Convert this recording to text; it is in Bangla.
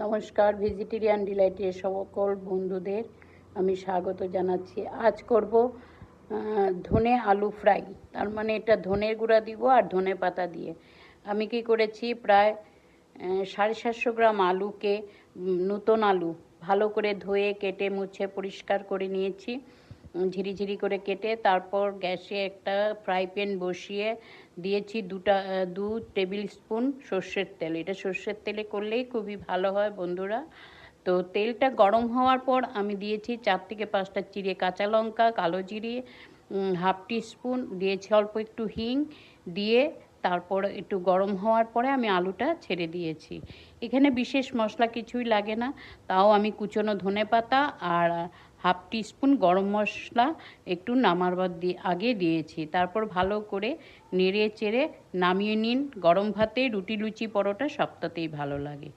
নমস্কার, ভেজিটেরিয়ান ডিলাইটের সকল বন্ধুদের আমি স্বাগত জানাচ্ছি। আজ করব ধনে আলু ফ্রাই। তার মানে এটা ধনের গুঁড়া দিব আর ধনে পাতা দিয়ে। আমি কি করেছি, প্রায় 750 গ্রাম আলুকে, নতুন আলু ভালো করে ধুয়ে কেটে মুছে পরিষ্কার করে নিয়েছি, ঝিরিঝিরি করে কেটে। তারপর গ্যাসে একটা ফ্রাই প্যান বসিয়ে দিয়েছি 2 টেবিল স্পুন সর্ষের তেল। এটা সর্ষের তেলে করলেই খুবই ভালো হয় বন্ধুরা। তো তেলটা গরম হওয়ার পর আমি দিয়েছি 4 থেকে 5টা চিড়ে কাঁচা লঙ্কা, কালো জিরে, হাফ টিস্পুন দিয়েছি, অল্প একটু হিং দিয়ে তারপর একটু গরম হওয়ার পরে আমি আলুটা ছেড়ে দিয়েছি। এখানে বিশেষ মশলা কিছুই লাগে না, তাও আমি কুচনো ধনেপাতা আর হাফ টিস্পুন গরম মশলা একটু নামাবার আগে দিয়েছি। তারপর ভালো করে নেড়ে চেড়ে নামিয়ে নিন। গরম ভাতে, রুটি, লুচি, পরোটা সবটাতেই ভালো লাগে।